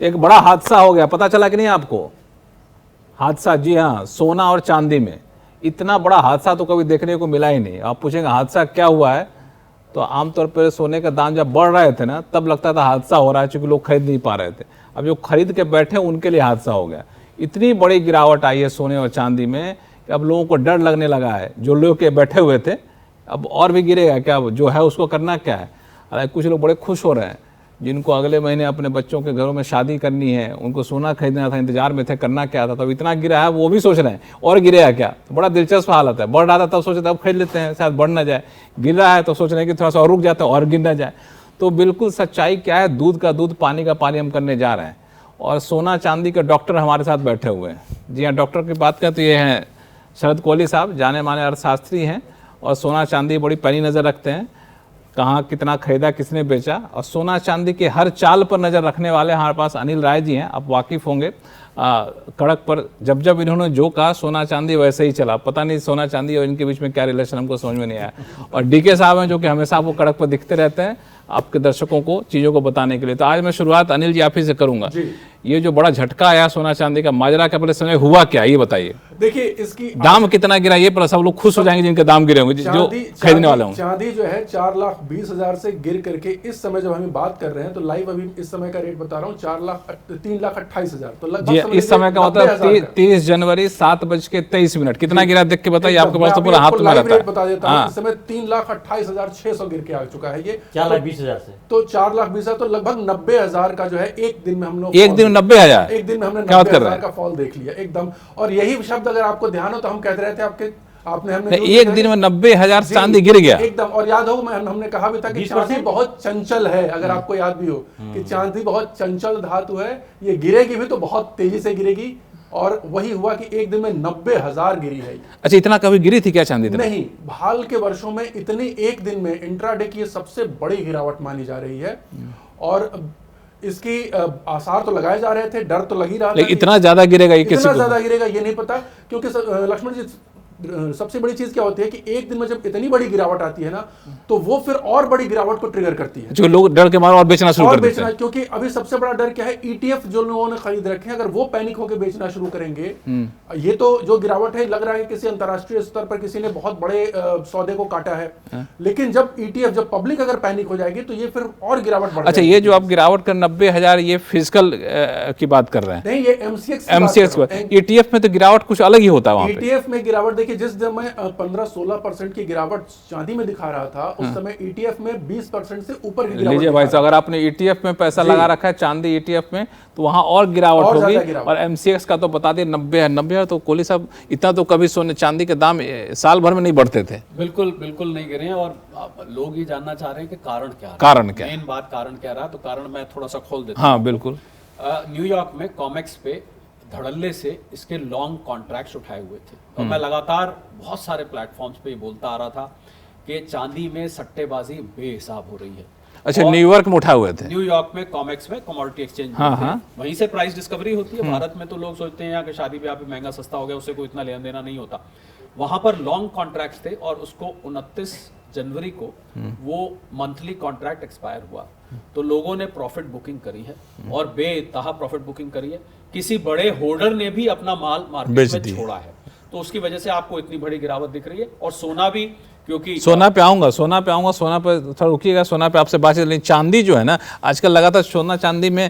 एक बड़ा हादसा हो गया, पता चला कि नहीं आपको? हादसा, जी हाँ, सोना और चांदी में इतना बड़ा हादसा तो कभी देखने को मिला ही नहीं। आप पूछेंगे हादसा क्या हुआ है, तो आमतौर पर सोने का दाम जब बढ़ रहे थे ना, तब लगता था हादसा हो रहा है, क्योंकि लोग खरीद नहीं पा रहे थे। अब जो खरीद के बैठे उनके लिए हादसा हो गया। इतनी बड़ी गिरावट आई है सोने और चांदी में कि अब लोगों को डर लगने लगा है। जो लोग के बैठे हुए थे, अब और भी गिरेगा क्या? जो है उसको करना क्या है? हालांकि कुछ लोग बड़े खुश हो रहे हैं, जिनको अगले महीने अपने बच्चों के घरों में शादी करनी है, उनको सोना खरीदना था, इंतजार में थे, करना क्या था, तो इतना गिरा है, वो भी सोच रहे हैं और गिरेगा क्या। तो बड़ा दिलचस्प हालत है। बढ़ रहा था तब सोचे अब खरीद लेते हैं, शायद बढ़ ना जाए। गिर रहा है तो सोच रहे हैं कि थोड़ा सा और रुक जाता है और गिर ना जाए। तो बिल्कुल सच्चाई क्या है, दूध का दूध पानी का पानी हम करने जा रहे हैं। और सोना चांदी के डॉक्टर हमारे साथ बैठे हुए हैं। जी हाँ, डॉक्टर की बात करें तो ये हैं शरद कोहली साहब, जाने माने अर्थशास्त्री हैं और सोना चांदी बड़ी पैनी नज़र रखते हैं। कहाँ कितना खरीदा, किसने बेचा, और सोना चांदी के हर चाल पर नज़र रखने वाले हमारे पास अनिल राय जी हैं। आप वाकिफ़ होंगे, कड़क पर जब जब इन्होंने जो कहा सोना चांदी वैसे ही चला। पता नहीं सोना चांदी और इनके बीच में क्या रिलेशन, हमको समझ में नहीं आया। और डीके साहब हैं जो कि हमेशा आपको कड़क पर दिखते रहते हैं आपके दर्शकों को चीज़ों को बताने के लिए। तो आज मैं शुरुआत अनिल जी आप ही से करूँगा। ये जो बड़ा झटका आया सोना चांदी का, माजरा का पहले समय हुआ क्या, ये बताइए। देखिए इसकी दाम कितना गिरा, ये पर सब लोग खुश हो जाएंगे जिनके दाम गिरे होंगे, जो खरीदने वाले होंगे। चांदी जो है 4,20,000 से गिर करके इस समय जब हम बात कर रहे हैं, तो लाइव अभी इस समय का रेट बता रहा हूँ 3,28,000। तो लगभग इस समय का मतलब 30 जनवरी 7:23। कितना गिरा देख के बताइए, आपके पास तो पूरा हाथ में रहता है। बता देता हूँ, इस समय 3,28,600 गिर के आ चुका है ये 4,20,000 से। तो 4,20,000 तो लगभग 90,000 का जो है एक दिन में हम लोग, एक दिन में 90,000, एक दिन में हमने क्या बात कर रहे 90,000 हैं? का फॉल देख लिया एकदम। और यही शब्द अगर आपको ध्यान हो तो हम कहते रहे थे हमने एक दिन में 90,000 चांदी गिर गया एकदम। और याद हो हमने कहा भी था कि चांदी बहुत चंचल है, अगर आपको याद भी हो कि चांदी बहुत चंचल धातु है, ये गिरेगी भी तो बहुत तेजी से गिरेगी। और वही हुआ कि एक दिन में 90,000 गिरी है। अच्छा, इतना कभी गिरी थी क्या चांदी? नहीं, हाल के वर्षों में इतनी एक दिन में इंट्राडे की सबसे बड़ी गिरावट मानी जा रही है। और इसकी आसार तो लगाए जा रहे थे, डर तो लग ही रहा था। इतना ज्यादा गिरेगा ये, इतना ज्यादा गिरेगा ये नहीं पता, क्योंकि लक्ष्मण जी सबसे बड़ी चीज क्या होती है कि एक दिन में जब इतनी बड़ी गिरावट आती है ना, तो वो फिर और बड़ी गिरावट को ट्रिगर करती है, जो लोग डर के मारे और बेचना शुरू कर देते हैं। क्योंकि अभी सबसे बड़ा डर क्या है, ईटीएफ जो लोगों ने खरीद रखे हैं, अगर वो पैनिक होकर बेचना शुरू करेंगे, ये तो जो गिरावट है लग रहा है किसी अंतरराष्ट्रीय स्तर पर किसी ने बहुत बड़े सौदे को काटा है। लेकिन जब ईटीएफ, जब पब्लिक अगर पैनिक हो जाएगी तो ये फिर और गिरावट बढ़। अच्छा, ये जो आप गिरावट कर 90,000 ये फिजिकल की बात कर रहे हैं? नहीं, ये एमसीएक्स ईटीएफ में तो गिरावट कुछ अलग ही होता है। वहां ईटीएफ में गिरावट देखिए, जिस समय 15-16% की गिरावट चांदी में दिखा रहा था, उस समय ईटीएफ में 20% से ऊपर की गिरावट। लीजिए भाई, तो अगर आपने ईटीएफ में पैसा लगा रखा है चांदी ईटीएफ में, तो वहां और गिरावट होगी। और एमसीएक्स का तो बता दिए 90 तो कोहली साहब इतना तो कभी सोने चांदी के दाम साल भर में नहीं बढ़ते थे। बिल्कुल बिल्कुल नहीं गिरे हैं। और लोग ही जानना चाह रहे हैं कि कारण क्या, मेन बात कारण क्या रहा। तो कारण मैं थोड़ा सा खोल देता हूं। हाँ बिल्कुल। न्यूयॉर्क में कॉमेक्स पे धड़ल्ले से इसके लॉन्ग कॉन्ट्रैक्ट्स उठाए हुए थे। और मैं लगातार बहुत सारे प्लेटफॉर्म्स पे बोलता आ रहा था कि चांदी में सट्टेबाजी बेहिसाब हो रही है। अच्छा, न्यूयॉर्क में उठाए हुए थे? न्यूयॉर्क में कॉमेक्स में कमोडिटी एक्सचेंज, वहीं से प्राइस डिस्कवरी होती है। भारत में तो लोग सोचते हैं कि शादी ब्याह पे महंगा सस्ता हो गया, उससे कोई इतना लेना देना नहीं होता। वहां पर लॉन्ग कॉन्ट्रैक्ट्स थे और उसको 29 जनवरी को वो मंथली कॉन्ट्रैक्ट एक्सपायर हुआ। तो लोगों ने प्रॉफिट बुकिंग करी है और बेतहा प्रॉफिट बुकिंग करी है। किसी बड़े होल्डर ने भी अपना माल मार्केट में छोड़ा है, तो उसकी वजह से आपको इतनी बड़ी गिरावट दिख रही है। और सोना भी, क्योंकि सोना पे आऊंगा, सोना पे थोड़ा रुकिएगा, सोना पे आपसे बातचीत। लेकिन चांदी जो है ना, आजकल लगातार सोना चांदी में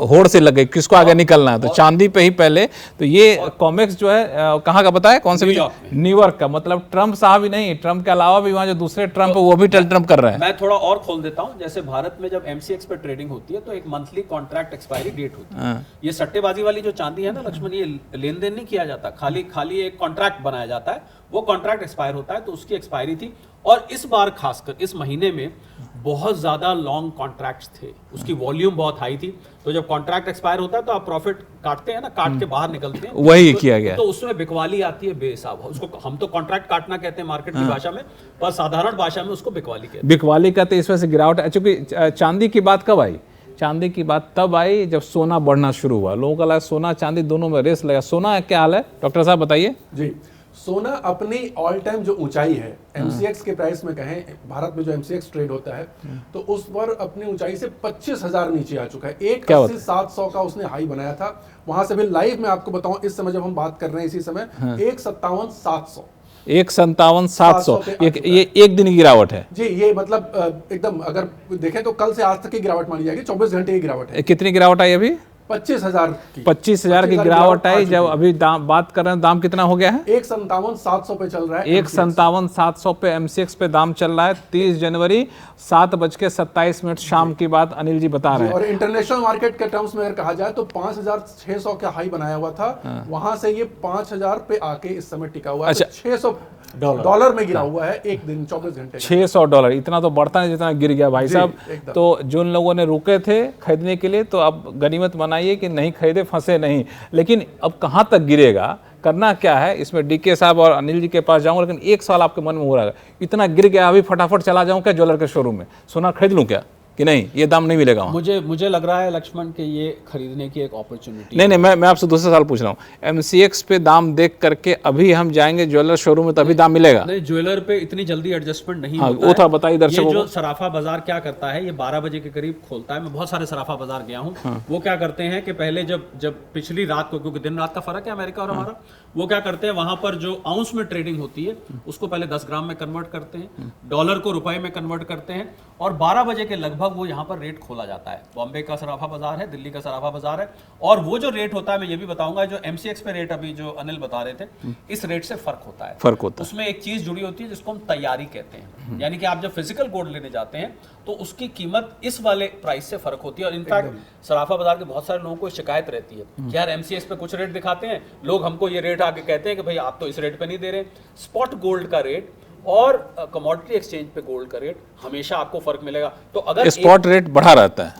होड़ से लग गई, किसको आगे निकलना है, तो चांदी पे ही पहले। तो ये कॉमेक्स जो है कहाँ का बताया, कौन से? न्यूयॉर्क का। मतलब ट्रंप साहब ही नहीं, ट्रंप के अलावा भी वहाँ जो दूसरे ट्रंप है वो भी ट्रंप कर रहे हैं। मैं थोड़ा और खोल देता हूँ। जैसे भारत में जब एमसीएक्स पे ट्रेडिंग होती है तो एक मंथली कॉन्ट्रैक्ट एक्सपायरी डेट होती है। ये सट्टेबाजी वाली जो चांदी है ना लक्ष्मण, ये लेन देन नहीं किया जाता, खाली एक कॉन्ट्रैक्ट बनाया जाता है, वो कॉन्ट्रैक्ट एक्सपायर होता है। तो उसकी एक्सपायरी थी। और इस बार खासकर इस महीने में बहुत ज्यादा लॉन्ग कॉन्ट्रैक्ट्स थे, उसकी वॉल्यूम बहुत हाई थी। तो जब कॉन्ट्रैक्ट एक्सपायर होता है तो आप प्रॉफिट काटते हैं ना, काट के बाहर निकलते हैं, वही किया गया। तो उसमें बिकवाली आती है बेहिसाब। उसको हम तो कॉन्ट्रैक्ट काटना कहते हैं मार्केट की भाषा में, पर साधारण भाषा में उसको बिकवाली कहते हैं। बिकवाली कहते हैं। इस वजह से गिरावट है। चूंकि चांदी की बात कब आई? चांदी की बात तब आई जब सोना बढ़ना शुरू हुआ। लोगों का लगा सोना चांदी दोनों में रेस लगा। सोना क्या हाल है डॉक्टर साहब बताइए? जी, सोना अपनी ऑल टाइम जो ऊंचाई है एमसीएक्स के प्राइस में कहें, भारत में जो एमसीएक्स ट्रेड होता है, तो उस पर अपनी ऊंचाई से 25,000 नीचे आ चुका है। 1,80,700 का उसने हाई बनाया था, वहां से भी लाइव मैं आपको बताऊं, इस समय जब हम बात कर रहे हैं इसी समय 1,57,700 1,57,700 ये एक दिन की गिरावट है जी। ये मतलब एकदम अगर देखें तो कल से आज तक की गिरावट मानी जाएगी, 24 घंटे की गिरावट है। कितनी गिरावट आई अभी? 25,000 की गिरावट आई। जब अभी दाम बात कर रहे हैं, दाम कितना हो गया है? 1,57,700 पे चल रहा है। 1,57,700 पे एमसीएक्स पे दाम चल रहा है। 30 जनवरी 7:27 शाम की बात अनिल जी बता रहे हैं। और इंटरनेशनल मार्केट के टर्म्स में अगर कहा जाए तो 5,600 का हाई बनाया हुआ था, वहां से ये 5,000 पे आके इस समय टिका हुआ है। अच्छा, 600 डॉलर में गिरा हुआ है एक दिन 24 घंटे। $600 इतना तो बढ़ता नहीं जितना गिर गया भाई साहब। तो जिन लोगों ने रुके थे खरीदने के लिए, तो अब गनीमत मनाइए कि नहीं खरीदे, फंसे नहीं। लेकिन अब कहाँ तक गिरेगा, करना क्या है, इसमें डीके साहब और अनिल जी के पास जाऊंगा। लेकिन एक सवाल आपके मन में हो रहा है, इतना गिर गया, अभी फटाफट चला जाऊं क्या ज्वेलर के शोरूम में, सोना खरीद लूं क्या, कि नहीं ये दाम नहीं मिलेगा वहाँ? मुझे लग रहा है लक्ष्मण कि ये खरीदने की एक अपॉर्चुनिटी। नहीं, मैं आपसे दूसरा सवाल पूछ रहा हूँ। एमसीएक्स पे दाम देख करके अभी हम जाएंगे ज्वेलर शोरूम में, तभी दाम मिलेगा? नहीं, ज्वेलर पे इतनी जल्दी एडजस्टमेंट नहीं होता वो थोड़ा बताइए दर्शकों को। को। जो सराफा बाजार क्या करता है, ये 12 बजे के करीब खोलता है। मैं बहुत सारे सराफा बाजार गया हूँ। वो क्या करते हैं कि पहले जब पिछली रात को, क्योंकि दिन रात का फर्क है अमेरिका और हमारा, वो क्या करते हैं, वहां पर जो आउंस में ट्रेडिंग होती है उसको पहले 10 ग्राम में कन्वर्ट करते हैं, डॉलर को रुपए में कन्वर्ट करते हैं, और 12 बजे के लगभग वो यहाँ पर रेट खोला जाता है। बॉम्बे का सराफा बाजार है, दिल्ली का सराफा बाजार है, और वो जो रेट होता है, मैं ये भी बताऊंगा, जो एमसीएक्स पे रेट अभी जो अनिल बता रहे थे, इस रेट से फर्क होता है। उसमें एक चीज जुड़ी होती है जिसको हम तैयारी कहते हैं, यानी कि आप जब फिजिकल गोल्ड लेने जाते हैं तो उसकी कीमत इस वाले प्राइस से फर्क होती है। और इनफैक्ट सराफा बाजार के बहुत सारे लोगों को शिकायत रहती है कि यार एमसीएक्स पे कुछ रेट दिखाते हैं, लोग हमको ये रेट आके कहते हैं कि भाई आप तो इस रेट पे नहीं दे रहे। स्पॉट गोल्ड का रेट और कमोडिटी एक्सचेंज पे गोल्ड का रेट हमेशा आपको फर्क मिलेगा। तो अगर स्पॉट रेट बढ़ा रहता है,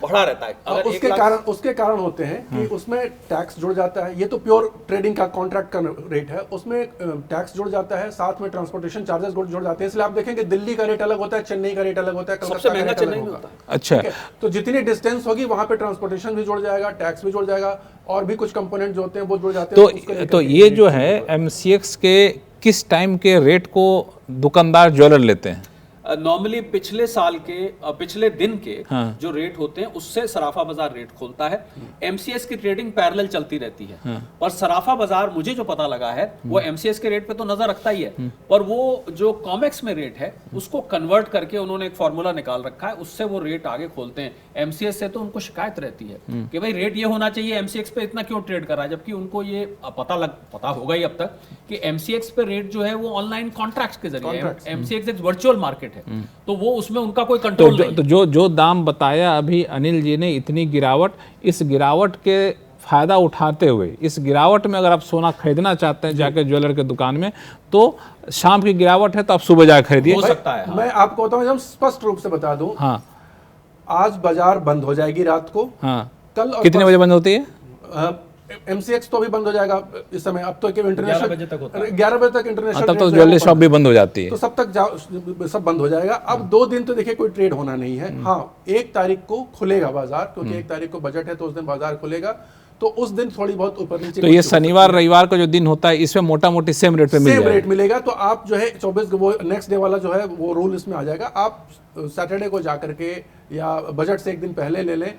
अगर उसके कारण होते हैं कि उसमें टैक्स जुड़ जाता है। ये तो प्योर ट्रेडिंग का कॉन्ट्रैक्ट का रेट है, उसमें टैक्स जुड़ जाता है, साथ में ट्रांसपोर्टेशन चार्जेस जुड़ जाते हैं। इसलिए आप देखेंगे दिल्ली का रेट अलग होता है, चेन्नई का रेट अलग होता है, सबसे महंगा चेन्नई में होता है। अच्छा, तो जितनी डिस्टेंस होगी वहां पे ट्रांसपोर्टेशन भी जुड़ जाएगा, टैक्स भी जुड़ जाएगा, और भी कुछ कंपोनेंट जो होते हैं वो जुड़ जाते हैं। तो ये जो है एमसीएक्स के किस टाइम के रेट को दुकानदार ज्वेलर लेते हैं? नॉर्मली पिछले दिन के जो रेट होते हैं उससे सराफा बाजार रेट खोलता है। एमसीएक्स की ट्रेडिंग पैरेलल चलती रहती है, पर सराफा बाजार मुझे जो पता लगा है वो एमसीएक्स के रेट पे तो नजर रखता ही है, पर वो जो कॉमेक्स में रेट है उसको कन्वर्ट करके उन्होंने एक फॉर्मूला निकाल रखा है, उससे वो रेट आगे खोलते हैं। एमसीएक्स से तो उनको शिकायत रहती है कि भाई रेट ये होना चाहिए, एमसीएक्स पे इतना क्यों ट्रेड कर रहा है, जबकि उनको ये पता होगा ही अब तक कि एमसीएक्स पे रेट जो है वो ऑनलाइन कॉन्ट्रैक्ट्स के जरिए, एमसीएक्स एक वर्चुअल मार्केट है, तो वो उसमें उनका कोई कंट्रोल नहीं। तो जो दाम बताया अभी अनिल जी ने, इतनी गिरावट, इस गिरावट के फायदा उठाते हुए, इस गिरावट में अगर आप सोना खरीदना चाहते हैं जाके ज्वेलर के दुकान में, तो शाम की गिरावट है तो आप सुबह जाकर खरीदिए। हो सकता है। मैं आपको बताऊं, एकदम स्पष्ट रूप से बता दूं, हाँ, आज बाजार बंद हो जाएगी रात को। हाँ, कल कितने बजे बंद होती है? एमसीएक्स तो अभी बंद हो जाएगा इस समय, अब तो इंटरनेशनल 11 बजे तक होता है। 11 बजे तक इंटरनेशनल, तब तो ज्वेलरी शॉप भी बंद हो जाती है, तो सब तक सब बंद हो जाएगा। अब 2 दिन तो देखिए कोई ट्रेड होना नहीं है। हाँ, 1 तारीख को खुलेगा बाजार, क्योंकि 1 तारीख को बजट है, तो उस दिन बाजार खुलेगा, तो उस दिन थोड़ी बहुत ऊपर नीचे। तो ये शनिवार रविवार का जो दिन होता है इसमें मोटा मोटी सेम रेट पे मिलेगा। तो आप जो है 24 वो नेक्स्ट डे वाला जो है वो रूल इसमें आ जाएगा। आप सैटरडे को जाकर के या बजट से 1 दिन पहले ले लें।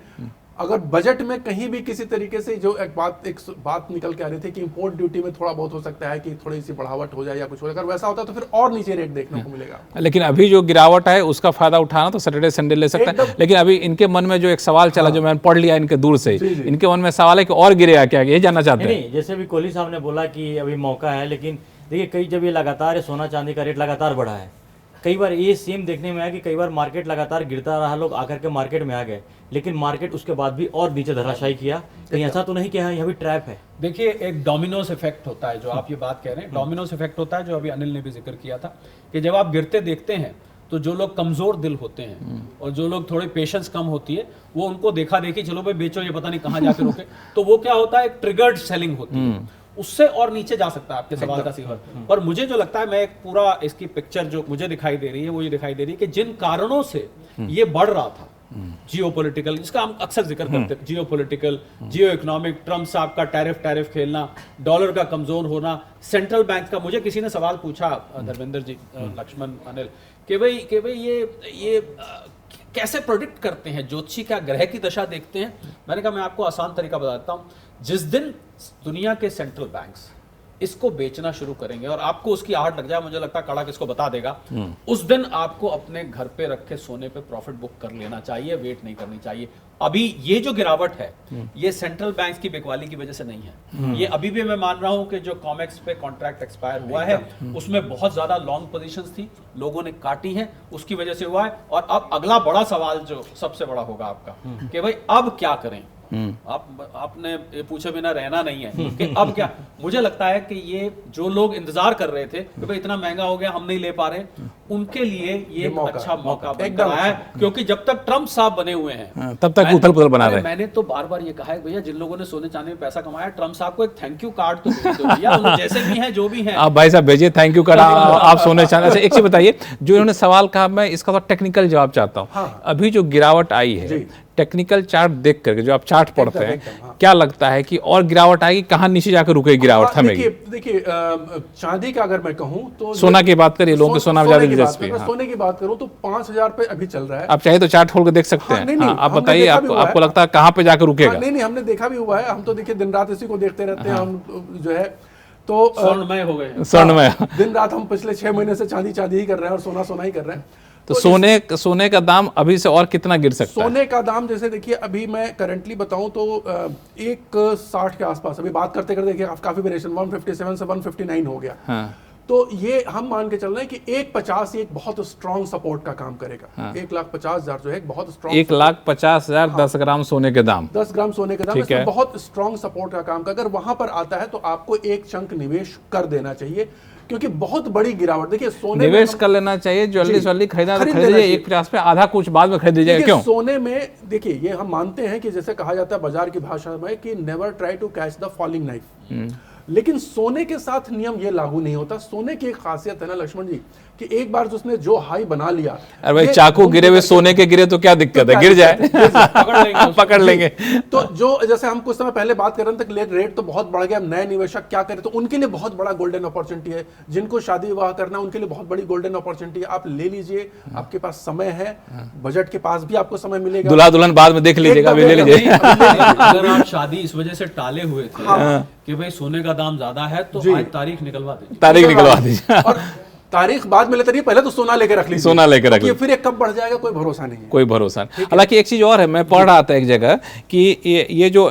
अगर बजट में कहीं भी किसी तरीके से जो एक बात निकल के आ रही थी कि इंपोर्ट ड्यूटी में थोड़ा बहुत हो सकता है कि थोड़ी सी बढ़ावट हो जाए या कुछ हो जाए, अगर वैसा होता है तो फिर और नीचे रेट देखने को मिलेगा। लेकिन अभी जो गिरावट है उसका फायदा उठाना तो सैटरडे संडे ले सकता है। लेकिन अभी इनके मन में जो एक सवाल चला, जो मैंने पढ़ लिया इनके दूर से, इनके मन में सवाल है कि और गिरेगा क्या, ये जानना चाहते हैं। जैसे भी कोहली साहब ने बोला कि अभी मौका है, लेकिन देखिए कई जब ये लगातार सोना चांदी का रेट लगातार बढ़ा है, कई बार ये सेम देखने में आया कि कई बार मार्केट लगातार गिरता रहा, लोग आकर के मार्केट में आ गए, लेकिन मार्केट उसके बाद भी और नीचे धराशायी किया। कहीं ऐसा तो नहीं कि यहाँ भी ट्रैप है? देखिए, एक डोमिनोज इफेक्ट होता है, जो आप ये बात कह रहे हैं, डोमिनोज इफेक्ट होता है, जो अभी अनिल ने भी जिक्र किया था कि जब आप गिरते देखते हैं तो जो लोग कमजोर दिल होते हैं और जो लोग थोड़े पेशेंस कम होती है, वो उनको देखा देखी चलो भाई बेचो, ये पता नहीं कहाँ जाके रोके, तो वो क्या होता है, एक ट्रिगर्ड सेलिंग होती है, उससे और नीचे जा सकता है आपके सवाल का सीवर। पर मुझे जो लगता है, मैं एक पूरा इसकी पिक्चर जो मुझे दिखाई दे रही है वो ये दिखाई दे रही है कि जिन कारणों से ये बढ़ रहा था, जियोपॉलिटिकल, इसका हम अक्सर जिक्र करते हैं, जियोपॉलिटिकल, जियो इकोनॉमिक, ट्रम्प साहब का टैरिफ खेलना, डॉलर का कमजोर होना, सेंट्रल बैंक का। मुझे किसी ने सवाल पूछा, धर्मेंद्र जी, लक्ष्मण, अनिल, कि भाई ये कैसे प्रोडिक्ट करते हैं, ज्योतिषी क्या ग्रह की दशा देखते हैं? मैंने कहा मैं आपको आसान तरीका बताता हूँ। जिस दिन दुनिया के सेंट्रल बैंक्स इसको बेचना शुरू करेंगे और आपको उसकी आहट लग जाए, मुझे लगता है कड़ा किसको बता देगा, उस दिन आपको अपने घर पे रखे सोने पे प्रॉफिट बुक कर लेना चाहिए, वेट नहीं करनी चाहिए। अभी ये जो गिरावट है ये सेंट्रल बैंक्स की बिकवाली की वजह से नहीं है। ये अभी भी मैं मान रहा हूं कि जो कॉमेक्स पे कॉन्ट्रैक्ट एक्सपायर हुआ है उसमें बहुत ज्यादा लॉन्ग पोजीशंस थी, लोगों ने काटी है, उसकी वजह से हुआ है। और अब अगला बड़ा सवाल जो सबसे बड़ा होगा आपका कि भाई अब क्या करें। आपने ये पूछे बिना रहना नहीं है कि अब क्या। मुझे लगता है कि ये जो लोग इंतजार कर रहे थे कि भाई इतना महंगा हो गया हम नहीं ले पा रहे, उनके लिए ये अच्छा मौका बन रहा है, क्योंकि जब तक ट्रम्प साहब बने हुए हैं तब तक उथल पुथल बना रहे। मैंने तो बार बार ये कहा है भैया, जिन लोगों ने सोने चांदी में पैसा कमाया, ट्रम्प साहब को एक थैंक यू कार्ड तो भेज दो भैया, उन्हें जैसे भी हैं जो भी हैं। आप भाई साहब भेजिए थैंक यू कार्ड, आप सोने चांदी। अच्छा एक चीज बताइए, जो इन्होंने सवाल कहा, मैं इसका तो टेक्निकल जवाब चाहता हूँ। अभी जो गिरावट आई है टेक्निकल चार्ट देख करके, जो आप चार्ट पढ़ते हैं, क्या लगता है कि और गिरावट आएगी, कहां नीचे जाकर रुकेगी गिरावट, थमेगी? देखिए चांदी का अगर मैं कहूं तो सोना की बात करिए, लोगों के सोना में ज्यादा दिलचस्पी है। सोने की बात करूं तो 5,000 पे अभी चल रहा है। आप चाहे तो चार्ट खोल के देख सकते हैं। आप बताइए आपको लगता है कहां पे जाकर रुकेगा? नहीं, हमने देखा भी हुआ है, हम तो देखिए दिन रात इसी को देखते रहते हैं हम, जो है तो स्वर्णमय हो गए, स्वर्णमय। दिन रात हम पिछले 6 महीने से चांदी ही कर रहे हैं और सोना ही कर रहे हैं। तो सोने का दाम अभी से और कितना गिर सकता है? सोने का दाम जैसे देखिए अभी मैं करंटली बताऊं तो 160 के आसपास, अभी बात करते करते देखिए काफी वेरिएशन, 157 से 159 हो गया। हाँ। तो ये हम मान के चल रहे हैं कि 150 एक बहुत स्ट्रॉन्ग सपोर्ट का काम करेगा। हाँ। 1,50,000 जो है बहुत स्ट्रॉन्ग, 1,50,000 10 ग्राम सोने के दाम, 10 ग्राम सोने के दाम, इसमें बहुत स्ट्रॉन्ग सपोर्ट का काम का। अगर वहां पर आता है तो आपको एक चंक निवेश कर देना चाहिए, क्योंकि बहुत बड़ी गिरावट। देखिए सोने निवेश कर लेना चाहिए, ज्वेलरी खरीदना तो खरीद लीजिए 150 पे, आधा कुछ बाद में खरीद लीजिएगा। क्यों? सोने में देखिए ये हम मानते हैं कि जैसे कहा जाता है बाजार की भाषा में कि never try to catch the falling knife, लेकिन सोने के साथ नियम ये लागू नहीं होता। सोने की एक खासियत है ना लक्ष्मण जी, कि एक बार जो उसने जो हाई बना लिया, अरे भाई चाकू गिरे हुए सोने के गिरे तो क्या दिक्कत है, गिर जाए पकड़ लेंगे। तो जो जैसे हम कुछ समय पहले बात कर रहे थे, रेट तो बहुत बढ़ गया, नए निवेशक क्या करें, तो उनके लिए बहुत बड़ा गोल्डन अपॉर्चुनिटी है। जिनको शादी विवाह करना है उनके लिए बहुत बड़ी गोल्डन अपॉर्चुनिटी है। आप ले लीजिए, आपके पास समय है, बजट के पास भी आपको समय मिलेगा। दूल्हा दुल्हन बाद में देख लीजिएगा, अभी ले लीजिए। अगर आप शादी इस वजह से टाले हुए थे कि भाई सोने का दाम ज्यादा है, तो आज तारीख निकलवा दीजिए। और तारीख बाद में लेते रहिए, पहले तो सोना लेकर रख लीजिए, सोना लेकर रख लीजिए, फिर ये कब बढ़ जाएगा कोई भरोसा नहीं है, कोई भरोसा नहीं। हालांकि एक चीज और है, मैं पढ़ रहा था एक जगह कि ये जो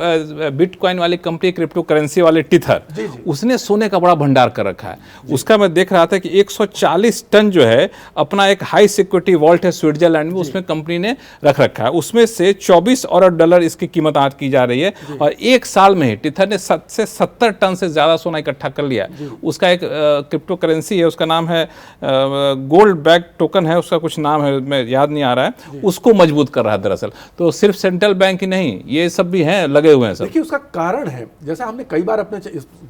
बिटकॉइन वाली कंपनी, क्रिप्टो करेंसी वाले टिथर, उसने सोने का बड़ा भंडार कर रखा है। उसका मैं देख रहा था कि 140 टन जो है अपना एक हाई सिक्योरिटी वॉल्ट है स्विट्जरलैंड में, उसमें कंपनी ने रख रखा है। उसमें से 24 अरब डॉलर इसकी कीमत आज की जा रही है, और एक साल में ही टिथर ने 70 टन से ज्यादा सोना इकट्ठा कर लिया। उसका एक क्रिप्टो करेंसी है, उसका नाम है गोल्ड बैक टोकन है, उसका कुछ नाम है, मैं याद नहीं आ रहा है, उसको मजबूत कर रहा है दरअसल। तो सिर्फ सेंट्रल बैंक ही नहीं, ये सब भी हैं, लगे हुए हैं सब। देखिए उसका कारण है, जैसा हमने कई बार अपने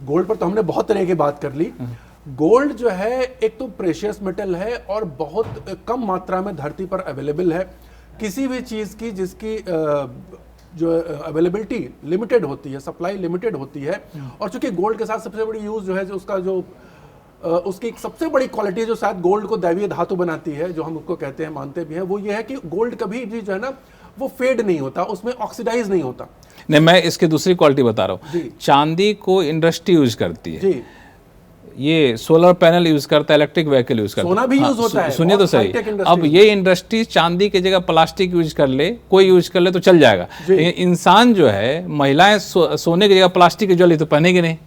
गोल्ड पर तो हमने बहुत तरह की बात कर ली। गोल्ड जो है एक तो प्रेशियस मेटल है और बहुत कम मात्रा में धरती पर अवेलेबल है। किसी भी चीज की जिसकी जो अवेलेबिलिटी लिमिटेड होती है, सप्लाई लिमिटेड होती है, और चूंकि गोल्ड के साथ सबसे बड़ी यूज जो है, जो उसका जो उसकी एक सबसे बड़ी क्वालिटी जो शायद गोल्ड को दैवीय धातु बनाती है, जो हम उसको कहते हैं, मानते भी हैं, वो ये है कि गोल्ड कभी भी जो है ना वो फेड नहीं होता, उसमें ऑक्सीडाइज नहीं होता। नहीं, मैं इसकी दूसरी क्वालिटी बता रहा हूँ। चांदी को इंडस्ट्री यूज करती है जी, ये सोलर पैनल यूज करता है, इलेक्ट्रिक व्हीकल यूज करता है, सोना भी यूज होता है। सुनिए तो सही, अब ये इंडस्ट्री चांदी की जगह प्लास्टिक यूज कर ले, कोई यूज कर ले तो चल जाएगा। इंसान जो है, महिलाएं सोने की जगह प्लास्टिक की ज्वेलरी तो पहनेगी नहीं,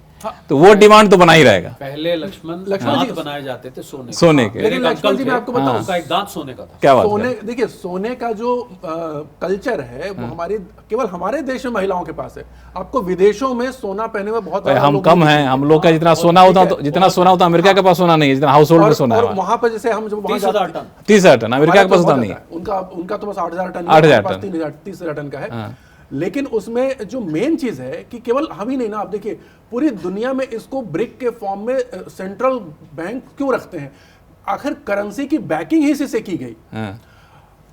तो वो डिमांड तो बना ही रहेगा। पहले लक्ष्मण दांत बनाए जाते थे सोने के। लेकिन लक्ष्मण जी मैं आपको बताऊं, उनका एक दांत सोने का था। क्या बात सोने, देखिए सोने का जो कल्चर है वो हमारी केवल हमारे देश में महिलाओं के पास है। आपको विदेशों में सोना पहने में बहुत हम कम हैं, हम लोग का जितना सोना होता, तो जितना सोना होता अमेरिका के पास सोना नहीं है, जितना हाउस होल्ड में सोना है। वहां पर जैसे हम जब 30,000 टन अमेरिका के पास होता नहीं है, उनका तो बस 8,000 टन, 30,000 टन का है। लेकिन उसमें जो मेन चीज है कि केवल हम ही नहीं ना, आप देखिए पूरी दुनिया में इसको ब्रिक के फॉर्म में सेंट्रल बैंक क्यों रखते हैं? आखिर करेंसी की बैकिंग ही इसी से की गई।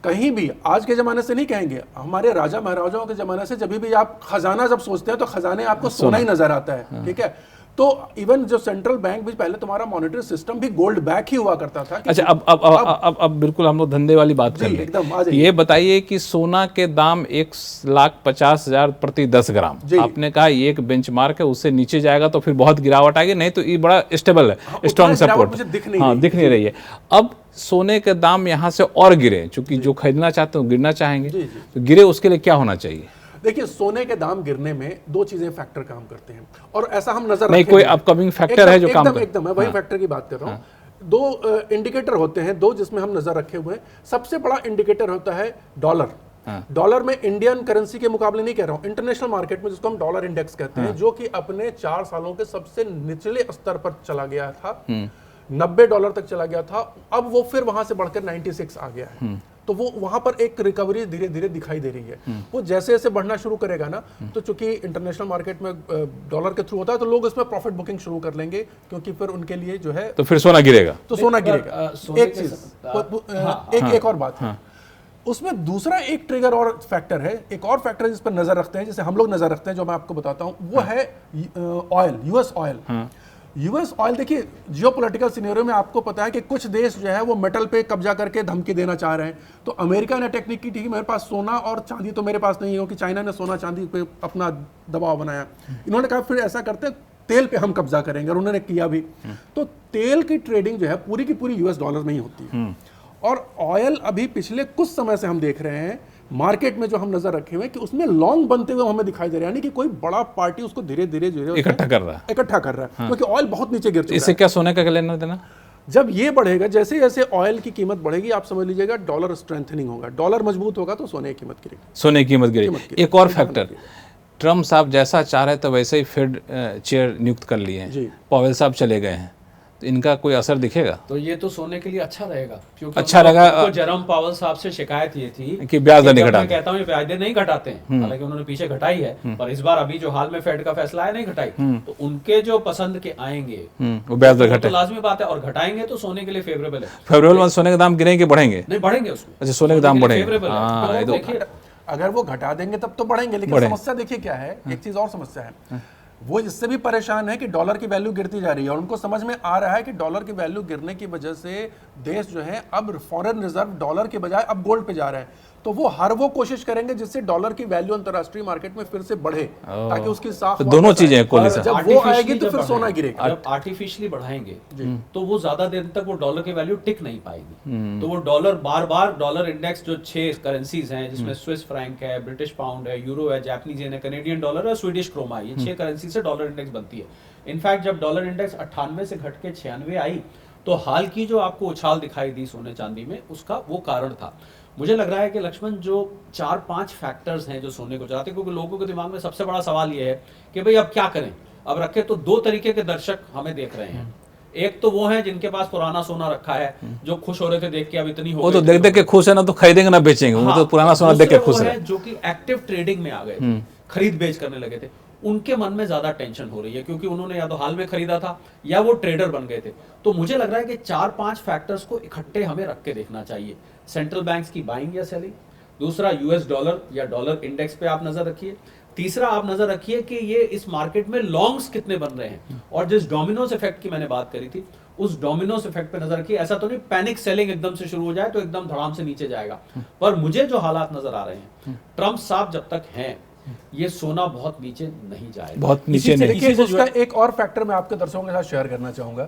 कहीं भी आज के जमाने से नहीं कहेंगे, हमारे राजा महाराजाओं के जमाने से जब भी आप खजाना जब सोचते हैं तो खजाने आपको सोना ही नजर आता है, ठीक है। तो इवन जो सेंट्रल बैंक भी पहले तुम्हारा मॉनेटरी सिस्टम भी गोल्ड बैक ही हुआ करता था। अच्छा, अब बिल्कुल हम लोग धंधे वाली बात कर लें। ये बताइए कि सोना के दाम 1,50,000 प्रति 10 ग्राम, आपने कहा ये एक बेंचमार्क है, उससे नीचे जाएगा तो फिर बहुत गिरावट आएगी, नहीं तो ये बड़ा स्टेबल है, स्ट्रॉन्ग सपोर्ट दिख नहीं रही है। अब सोने के दाम यहाँ से और गिरे, चूंकि जो खरीदना चाहते हो गिरना चाहेंगे, तो गिरे उसके लिए क्या होना चाहिए? देखिए, सोने के दाम गिरने में दो चीजें फैक्टर काम करते हैं, और ऐसा हम नजर नहीं, कोई अपकमिंग फैक्टर है जो काम करे? एकदम मैं वही फैक्टर की बात कर रहा हूँ। दो इंडिकेटर होते हैं, दो जिसमें हम नजर रखे हुए हैं। सबसे बड़ा इंडिकेटर होता है डॉलर। डॉलर में इंडियन करेंसी के मुकाबले नहीं कह रहा हूं, इंटरनेशनल मार्केट में जिसको हम डॉलर इंडेक्स कहते हैं, जो कि अपने 4 सालों के सबसे निचले स्तर पर चला गया था, $90 तक चला गया था। अब वो फिर वहां से बढ़कर 96 आ गया है। तो वो वहां पर एक रिकवरी धीरे धीरे दिखाई दे रही है। वो जैसे जैसे बढ़ना शुरू करेगा ना, तो चूंकि इंटरनेशनल मार्केट में डॉलर के थ्रू होता है, तो लोग इसमें प्रॉफिट बुकिंग शुरू कर लेंगे, क्योंकि फिर उनके लिए जो है तो फिर सोना गिरेगा, तो सोना गिरेगा। एक चीज, एक और बात, उसमें दूसरा एक ट्रिगर और फैक्टर है, एक और फैक्टर जिस पर नजर रखते हैं, जैसे हम लोग नजर रखते हैं, जो मैं आपको बताता हूं, वो है oil, US oil. US oil, देखिए जियोपॉलिटिकल सिनेरियो में आपको पता है कि कुछ देश जो है वो मेटल पे कब्जा करके धमकी देना चाह रहे हैं। तो अमेरिका ने टेक्निक की थी, मेरे पास सोना और चांदी तो मेरे पास नहीं है, क्योंकि चाइना ने सोना चांदी पे अपना दबाव बनाया। इन्होंने कहा फिर ऐसा करते हैं, तेल पे हम कब्जा करेंगे, और उन्होंने किया भी। तो तेल की ट्रेडिंग जो है पूरी की पूरी यूएस डॉलर में ही होती है। और ऑयल अभी पिछले कुछ समय से हम देख रहे हैं मार्केट में, जो हम नजर रखे हुए हैं कि उसमें लॉन्ग बनते हुए हमें दिखाई दे रहा है, यानी कि कोई बड़ा पार्टी उसको धीरे धीरे इकट्ठा कर रहा है, क्योंकि ऑयल बहुत नीचे गिर चुका है। इससे क्या सोने का लेना देना? जब ये बढ़ेगा, जैसे जैसे ऑयल की कीमत बढ़ेगी, आप समझ लीजिएगा डॉलर स्ट्रेंथनिंग होगा, डॉलर मजबूत होगा तो सोने की कीमत गिरेगी। सोने की कीमत गिरेगी। एक और फैक्टर, ट्रम्प साहब जैसा चाह रहे थे वैसे ही फेड चेयर नियुक्त कर लिए हैं, पावेल साहब चले गए हैं, तो इनका कोई असर दिखेगा? तो ये तो सोने के लिए अच्छा रहेगा, क्योंकि अच्छा रहेगा। जेरोम पावेल साहब से शिकायत ये थी कि ब्याज दर नहीं घटाते। मैं कहता हूँ ब्याज दर नहीं घटाते हैं, हालांकि उन्होंने पीछे घटाई है, पर इस बार अभी जो हाल में फेड का फैसला है नहीं घटाई। तो उनके जो पसंद के आएंगे वो ब्याज दर घटे, तो लाजमी बात है, और घटाएंगे तो सोने के लिए फेवरेबल है। फेवरेबल सोने के दाम गिरेंगे बढ़ेंगे? नहीं, बढ़ेंगे उसमें। अच्छा, सोने के दाम बढ़ेंगे। अगर वो घटा देंगे तब तो बढ़ेंगे, लेकिन समस्या देखिए क्या है, एक चीज और समस्या है, वो इससे भी परेशान है कि डॉलर की वैल्यू गिरती जा रही है, और उनको समझ में आ रहा है कि डॉलर की वैल्यू गिरने की वजह से देश जो है अब फॉरेन रिजर्व डॉलर के बजाय अब गोल्ड पे जा रहे हैं। तो वो हर वो कोशिश करेंगे जिससे डॉलर की वैल्यू अंतरराष्ट्रीय मार्केट में फिर से बढ़े, ताकि उसकी साख तो दोनों चीजें हैं। जब वो आएगी तो फिर सोना गिरेगा। जब आर्टिफिशियली बढ़ाएंगे तो वो ज्यादा देर तक वो डॉलर की वैल्यू टिक नहीं पाएगी। तो वो डॉलर बार बार डॉलर इंडेक्स जो 6 करेंसीज हैं, जिसमें स्विस फ्रैंक है, ब्रिटिश पाउंड है, यूरो है, जापानीज येन है, कैनेडियन डॉलर है, स्वीडिश क्रोमा है, ये 6 करेंसी से डॉलर इंडेक्स बनती है। इनफैक्ट जब डॉलर इंडेक्स 98 से घट के 96 आई, तो हाल की जो आपको उछाल दिखाई दी सोने चांदी में, उसका वो कारण था। मुझे लग रहा है कि लक्ष्मण, जो 4-5 फैक्टर्स हैं जो सोने को चलाते हैं, क्योंकि लोगों के दिमाग में सबसे बड़ा सवाल ये है कि भाई अब क्या करें। अब रखे तो 2 तरीके के दर्शक हमें देख रहे हैं। एक तो वो है जिनके पास पुराना सोना रखा है, जो खुश हो रहे थे देख के अब इतनी हो वो तो देख देख के खुश है ना, तो खरीदेंगे ना बेचेंगे। वो तो पुराना सोना देख के खुश है। जो कि एक्टिव ट्रेडिंग में आ गए थे, खरीद बेच करने लगे थे, उनके मन में ज्यादा टेंशन हो रही है, क्योंकि उन्होंने या तो हाल में खरीदा था या वो ट्रेडर बन गए थे। तो मुझे लग रहा है कि 4-5 फैक्टर्स को इकट्ठे हमें रख के देखना चाहिए। सेंट्रल बैंक्स की बाइंग या सेलिंग, दूसरा यूएस डॉलर या डॉलर इंडेक्स पे आप नजर रखिए, तीसरा आप नजर रखिए कि ये इस मार्केट में लॉन्ग्स कितने बन रहे हैं, और जिस डोमिनोज इफेक्ट की मैंने बात करी थी, उस डोमिनोज इफेक्ट पे नजर रखिए। ऐसा तो नहीं पैनिक सेलिंग एकदम से शुरू हो जाए तो एकदम धड़ाम से नीचे जाएगा, पर मुझे जो हालात नजर आ रहे हैं, ट्रम्प साहब जब तक हैं, ये सोना बहुत नीचे नहीं जाएगा, बहुत नीचे नहीं। देखिए, उसका एक और फैक्टर मैं आपके दर्शकों के साथ शेयर करना चाहूंगा।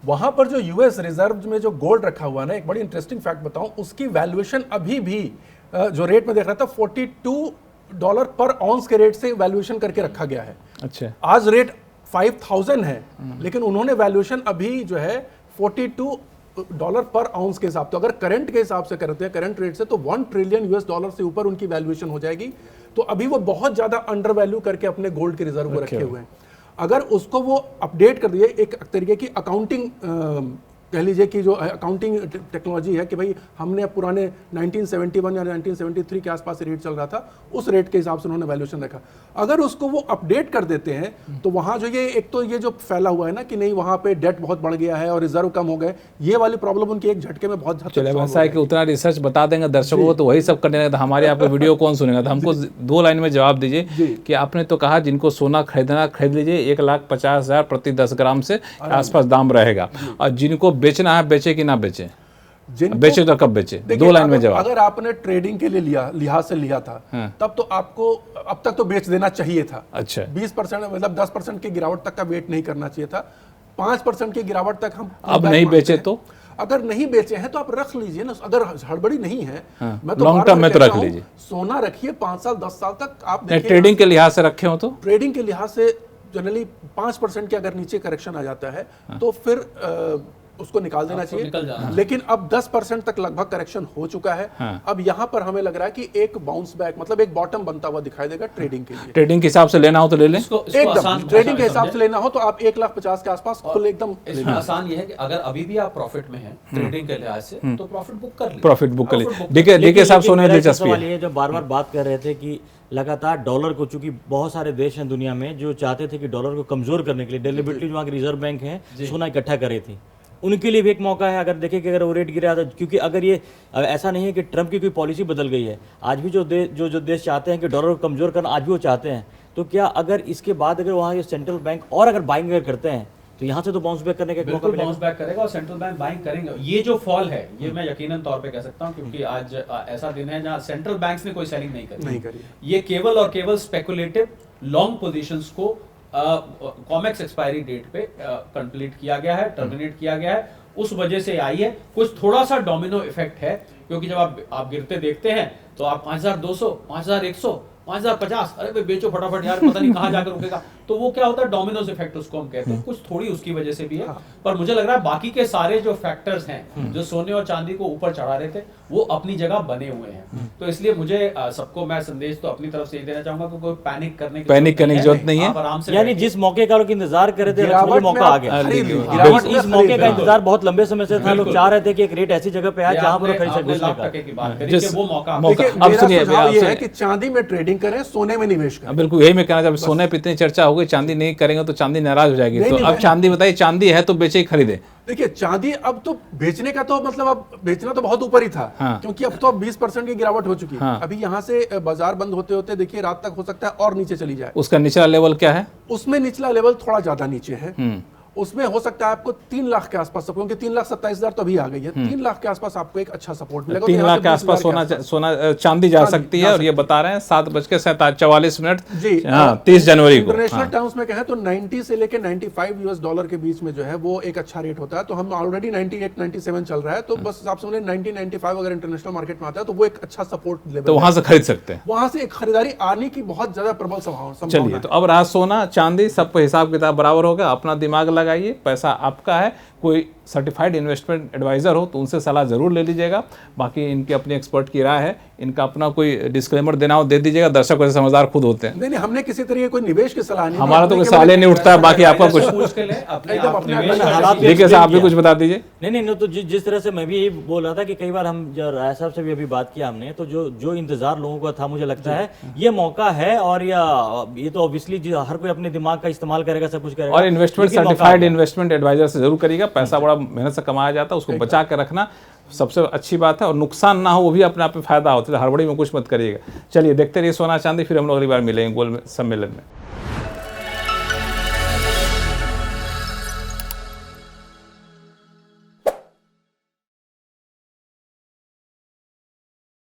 वहां पर जो यूएस रिजर्व में जो गोल्ड रखा हुआ ना, एक बड़ी इंटरेस्टिंग फैक्ट बताऊं, उसकी वैल्यूएशन अभी भी जो रेट में देख रहा था $42 पर ऑunce के रेट से वैल्यूएशन करके रखा गया है। अच्छा, आज रेट 5000 है, लेकिन उन्होंने वैल्यूएशन अभी जो है $42 पर ऑunce के हिसाब, तो अगर करंट के हिसाब से करते हैं, करंट रेट से, तो $1 ट्रिलियन से ऊपर उनकी वैल्यूएशन हो जाएगी। तो अभी वो बहुत ज्यादा अंडर वैल्यू करके अपने गोल्ड के रिजर्व को रखे हुए हैं। अगर उसको वो अपडेट कर दिए, एक तरीके की अकाउंटिंग कह लीजिए कि जो अकाउंटिंग टेक्नोलॉजी है कि भाई हमने पुराने 1971 या 1973 के आसपास रेट चल रहा था, उस रेट के हिसाब से उन्होंने वैल्यूएशन रखा। अगर उसको वो अपडेट कर देते हैं तो वहाँ जो ये एक तो ये जो फैला हुआ है ना कि नहीं वहाँ पे डेट बहुत बढ़ गया है और रिजर्व कम हो गए, ये वाली प्रॉब्लम उनकी एक झटके में बहुत चले वैसा है कि उतना रिसर्च बता देंगे दर्शकों को तो वही सब करने लगे, तो हमारे आपको वीडियो कौन सुनेगा। तो हमको 2 लाइन में जवाब दीजिए कि आपने तो कहा जिनको सोना खरीदना खरीद लीजिए, 1,50,000 प्रति 10 ग्राम से आसपास दाम रहेगा, और जिनको बेचना है बेचे कि ना बेचे, बेचे तो कब बेचे, 2 लाइन में जवाब। अगर आपने ट्रेडिंग के लिए लिहाज से लिया था तब तो आपको अब तक तो बेच देना चाहिए था। अच्छा 20% मतलब 10% की गिरावट तक का वेट नहीं करना चाहिए था। 5% की गिरावट तक हम अब नहीं बेचे तो अगर नहीं बेचे हैं तो आप रख लीजिए ना, अगर हड़बड़ी नहीं है। मैं तो लॉन्ग टर्म में तो रख लीजिए, सोना रखिए 5 साल 10 साल तक। आप ट्रेडिंग के लिहाज से रखे हो तो ट्रेडिंग के लिहाज से जनरली 5% के अगर नीचे करेक्शन आ जाता है तो फिर उसको निकाल देना चाहिए। लेकिन अब 10% तक लगभग करेक्शन हो चुका है। अब यहाँ पर हमें लग रहा है कि एक बाउंस बैक मतलब एक बॉटम बनता हुआ दिखाई देगा ट्रेडिंग के लिए। ट्रेडिंग के हिसाब से लेना हो तो ले लें, एकदम ट्रेडिंग के हिसाब से लेना हो तो आप 1,50,000 के आसपास खुल एकदम। इसमें आसान ये है कि अगर अभी भी आप प्रॉफिट में हैं ट्रेडिंग के लिहाज से तो प्रॉफिट बुक कर लीजिए, प्रॉफिट बुक कर लीजिए। डीके साहब सोने में दिलचस्पी है। ये जो बार बार बात कर रहे थे कि लगातार डॉलर को, चूंकि बहुत सारे देश हैं दुनिया में जो चाहते थे कि डॉलर को कमजोर करने के लिए डेलिबरेटली जो वहाँ की रिजर्व बैंक है सोना इकट्ठा कर रही थी, उनके लिए भी एक मौका है। अगर देखें कि अगर वो रेट गिरा, क्योंकि अगर ये ऐसा नहीं है कि ट्रंप की कोई पॉलिसी बदल गई है, आज भी जो देश चाहते हैं कि डॉलर को कमजोर करना आज भी वो चाहते हैं, तो क्या अगर इसके बाद अगर वहाँ के सेंट्रल बैंक और अगर बाइंग अगर करते हैं तो यहाँ से तो बाउंस बैक करने का एक मौका मिलेगा। बाउंस बैक करेगा और सेंट्रल बैंक बाइंग करेंगे। ये जो फॉल है ये मैं यकीनन तौर पे कह सकता हूँ क्योंकि आज ऐसा दिन है जहाँ सेंट्रल बैंक्स ने कोई सेलिंग नहीं करी। ये केवल और केवल स्पेकुलेटिव लॉन्ग पोजीशंस को कॉमेक्स एक्सपायरी डेट पे कंप्लीट किया गया है, टर्मिनेट किया गया है, उस वजह से आई है। कुछ थोड़ा सा डोमिनो इफेक्ट है क्योंकि जब आप गिरते देखते हैं तो आप 5,200, 5,100, 5,050, अरे भाई बेचो फटाफट यार, पता नहीं कहाँ जाकर रुकेगा। तो वो क्या होता है, डोमिनोज इफेक्ट उसको हम कहते हैं। कुछ थोड़ी उसकी वजह से भी है, पर मुझे लग रहा है बाकी के सारे जो फैक्टर्स हैं जो सोने और चांदी को ऊपर चढ़ा रहे थे वो अपनी जगह बने हुए हैं। तो इसलिए मुझे सबको मैं संदेश तो अपनी तरफ से ये देना चाहूंगा कि कोई पैनिक करने की जरूरत नहीं है। आराम से, यानी जिस मौके का लोग इंतजार कर रहे थे मौका आ गया। इस मौके का इंतजार बहुत लंबे समय से था, लोग चाह रहे थे कि एक रेट ऐसी जगह पे आए जहां पर खरीद सके। वो मौका अब सुनिए, ये है कि चांदी में ट्रेडिंग करें, सोने में निवेश करें। बिल्कुल यही मैं कहना चाहता हूं। सोने पे इतनी चर्चा हो गई, चांदी नहीं करेंगे तो चांदी नाराज हो जाएगी। तो अब चांदी बताइए, चांदी है तो बेचे ही खरीदे। देखिए चांदी अब तो बेचने का तो मतलब अब बेचना तो बहुत ऊपर ही था। क्योंकि अब तो अब 20% की गिरावट हो चुकी है। अभी यहाँ से बाजार बंद होते होते देखिए रात तक हो सकता है और नीचे चली जाए। उसका निचला लेवल क्या है? उसमें निचला लेवल थोड़ा ज्यादा नीचे है। उसमें हो सकता है आपको 3 लाख के आसपास, क्योंकि 3,27,000 तो अभी आ गई है। 3 लाख के आसपास आपको एक अच्छा सपोर्ट मिलेगा। 3 लाख के आसपास सोना चांदी जा सकती है। और ये बता रहे हैं 7:44 जी, 30 जनवरी को। इंटरनेशनल टर्म्स में कहें तो 90 से लेके 95 US डॉलर के बीच में जो है वो एक अच्छा रेट होता है। तो हम ऑलरेडी 98, 97 चल रहा है, तो बस आप समझ 90, 95 अगर इंटरनेशनल मार्केट में आता है तो वो एक अच्छा सपोर्ट लेवल, तो वहां से खरीद सकते हैं। वहां से एक खरीदारी आने की बहुत ज्यादा प्रबल संभावना। चलिए, तो अब रहा सोना चांदी, सब पे हिसाब किताब बराबर होगा। अपना दिमाग लगाइए, पैसा आपका है। कोई सर्टिफाइड इन्वेस्टमेंट एडवाइजर हो तो उनसे सलाह जरूर ले लीजिएगा। बाकी इनकी अपनी एक्सपर्ट की राय है, इनका अपना कोई डिस्क्लेमर देना हो दे दीजिएगा। दर्शक वैसे समझदार खुद होते हैं। नहीं, हमने किसी तरह कोई निवेश की सलाह नहीं, हमारा तो कोई सवाल नहीं उठता है। बाकी आपका कुछ देखिए साहब, आप भी कुछ बता दीजिए। नहीं, तो जिस तरह से मैं भी यही बोल रहा था कि कई बार हम राय साहब से भी अभी बात किया हमने, तो जो इंतजार लोगों का था, मुझे लगता है ये मौका है। और ये तो ऑब्वियसली हर कोई अपने दिमाग का इस्तेमाल करेगा, सब कुछ करेगा। और इन्वेस्टमेंट सर्टिफाइड इन्वेस्टमेंट एडवाइजर से जरूर करिएगा। पैसा बड़ा मेहनत से कमाया जाता है, उसको बचा कर रखना सबसे अच्छी बात है। और नुकसान ना हो वो भी अपने आप में फायदा होता है। हड़बड़ी में कुछ मत करिएगा। चलिए देखते रहिए सोना चांदी, फिर हम लोग अगली बार मिलेंगे गोल सम्मेलन में।